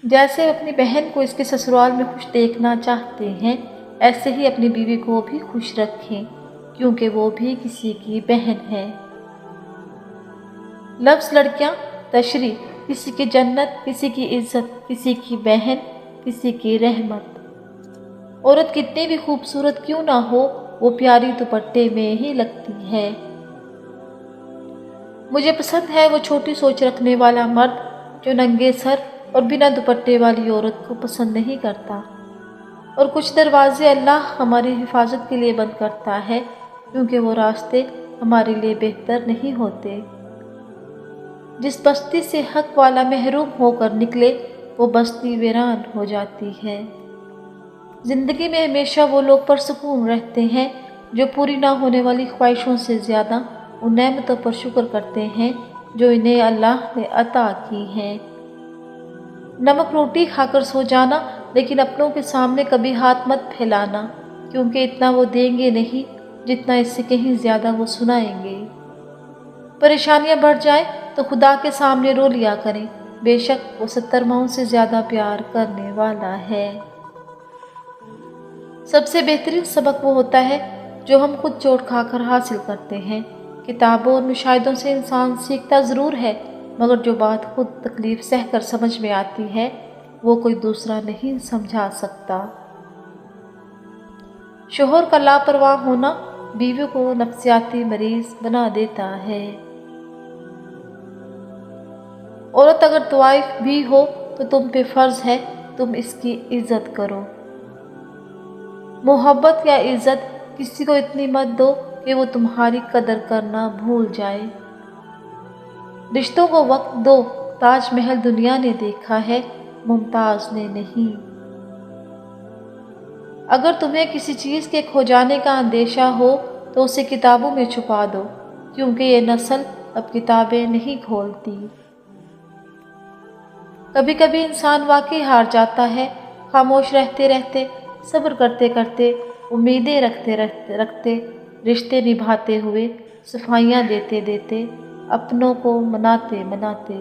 جیسے اپنی بہن کو اس کے سسرال میں خوش دیکھنا چاہتے ہیں، ایسے ہی اپنی بیوی کو بھی خوش رکھیں، کیونکہ وہ بھی کسی کی بہن ہے۔ لفظ لڑکیاں تشریح، کسی کی جنت، کسی کی عزت، کسی کی بہن، کسی کی رحمت۔ عورت کتنی بھی خوبصورت کیوں نہ ہو، وہ پیاری دوپٹے میں ہی لگتی ہے۔ مجھے پسند ہے وہ چھوٹی سوچ رکھنے والا مرد جو ننگے سر اور بنا دوپٹے والی عورت کو پسند نہیں کرتا۔ اور کچھ دروازے اللہ ہماری حفاظت کے لیے بند کرتا ہے، کیونکہ وہ راستے ہمارے لیے بہتر نہیں ہوتے۔ جس بستی سے حق والا محروم ہو کر نکلے، وہ بستی ویران ہو جاتی ہے۔ زندگی میں ہمیشہ وہ لوگ پرسکون رہتے ہیں جو پوری نہ ہونے والی خواہشوں سے زیادہ ان نعمتوں پر شکر کرتے ہیں جو انہیں اللہ نے عطا کی ہیں۔ نمک روٹی کھا کر سو جانا، لیکن اپنوں کے سامنے کبھی ہاتھ مت پھیلانا، کیونکہ اتنا وہ دیں گے نہیں جتنا اس سے کہیں زیادہ وہ سنائیں گے۔ پریشانیاں بڑھ جائیں تو خدا کے سامنے رو لیا کریں، بے شک وہ 70 ماؤں سے زیادہ پیار کرنے والا ہے۔ سب سے بہترین سبق وہ ہوتا ہے جو ہم خود چوٹ کھا کر حاصل کرتے ہیں۔ کتابوں اور مشاہدوں سے انسان سیکھتا ضرور ہے، مگر جو بات خود تکلیف سہ کر سمجھ میں آتی ہے، وہ کوئی دوسرا نہیں سمجھا سکتا۔ شوہر کا لاپرواہ ہونا بیوی کو نفسیاتی مریض بنا دیتا ہے۔ عورت اگر طوائف بھی ہو تو تم پہ فرض ہے تم اس کی عزت کرو۔ محبت یا عزت کسی کو اتنی مت دو کہ وہ تمہاری قدر کرنا بھول جائے۔ رشتوں کو وقت دو، تاج محل دنیا نے دیکھا ہے، ممتاز نے نہیں۔ اگر تمہیں کسی چیز کے کھو جانے کا اندیشہ ہو تو اسے کتابوں میں چھپا دو، کیونکہ یہ نسل اب کتابیں نہیں کھولتی۔ کبھی کبھی انسان واقعی ہار جاتا ہے، خاموش رہتے رہتے، صبر کرتے کرتے، امیدیں رکھتے، رشتے نبھاتے ہوئے، صفائیاں دیتے دیتے، اپنوں کو مناتے۔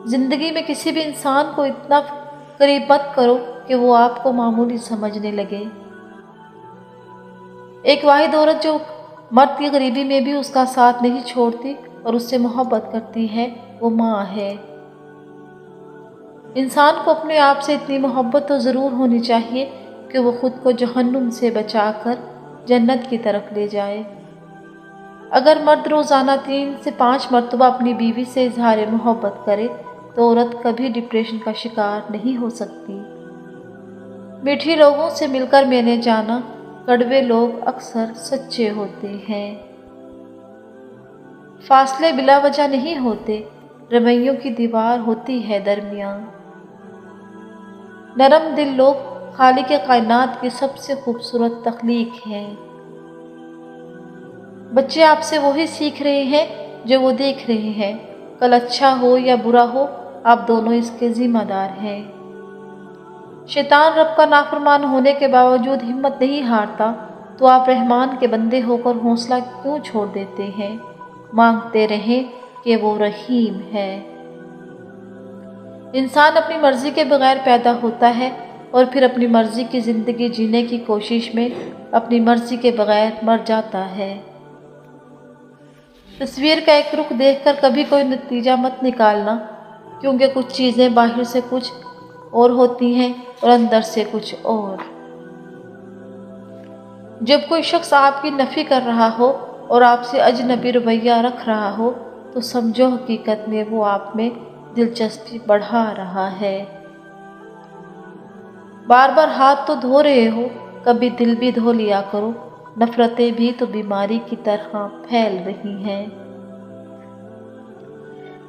زندگی میں کسی بھی انسان کو اتنا قریب مت کرو کہ وہ آپ کو معمولی سمجھنے لگے۔ ایک واحد عورت جو مرد کی غریبی میں بھی اس کا ساتھ نہیں چھوڑتی اور اس سے محبت کرتی ہے، وہ ماں ہے۔ انسان کو اپنے آپ سے اتنی محبت تو ضرور ہونی چاہیے کہ وہ خود کو جہنم سے بچا کر جنت کی طرف لے جائے۔ اگر مرد روزانہ 3 سے 5 مرتبہ اپنی بیوی سے اظہار محبت کرے تو عورت کبھی ڈپریشن کا شکار نہیں ہو سکتی۔ میٹھی لوگوں سے مل کر میں نے جانا، کڑوے لوگ اکثر سچے ہوتے ہیں۔ فاصلے بلا وجہ نہیں ہوتے، رویوں کی دیوار ہوتی ہے درمیان۔ نرم دل لوگ خالق کائنات کی سب سے خوبصورت تخلیق ہیں۔ بچے آپ سے وہی سیکھ رہے ہیں جو وہ دیکھ رہے ہیں، کل اچھا ہو یا برا ہو، آپ دونوں اس کے ذمہ دار ہیں۔ شیطان رب کا نافرمان ہونے کے باوجود ہمت نہیں ہارتا، تو آپ رحمان کے بندے ہو کر حوصلہ کیوں چھوڑ دیتے ہیں؟ مانگتے رہیں کہ وہ رحیم ہے۔ انسان اپنی مرضی کے بغیر پیدا ہوتا ہے اور پھر اپنی مرضی کی زندگی جینے کی کوشش میں اپنی مرضی کے بغیر مر جاتا ہے۔ تصویر کا ایک رخ دیکھ کر کبھی کوئی نتیجہ مت نکالنا، کیونکہ کچھ چیزیں باہر سے کچھ اور ہوتی ہیں اور اندر سے کچھ اور۔ جب کوئی شخص آپ کی نفی کر رہا ہو اور آپ سے اجنبی رویہ رکھ رہا ہو تو سمجھو حقیقت میں وہ آپ میں دلچسپی بڑھا رہا ہے۔ بار بار ہاتھ تو دھو رہے ہو، کبھی دل بھی دھو لیا کرو، نفرتیں بھی تو بیماری کی طرح پھیل رہی ہیں۔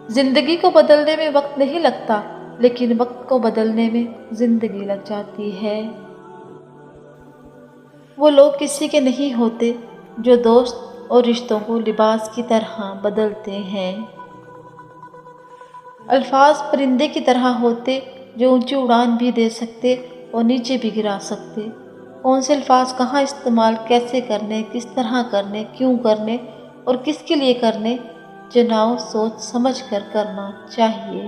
زندگی کو بدلنے میں وقت نہیں لگتا، لیکن وقت کو بدلنے میں زندگی لگ جاتی ہے۔ وہ لوگ کسی کے نہیں ہوتے جو دوست اور رشتوں کو لباس کی طرح بدلتے ہیں۔ الفاظ پرندے کی طرح ہوتے جو اونچی اڑان بھی دے سکتے اور نیچے بھی گرا سکتے۔ کون سے الفاظ کہاں استعمال، کیسے کرنے، کس طرح کرنے، کیوں کرنے اور کس کے لیے کرنے، جناب سوچ سمجھ کر کرنا چاہیے۔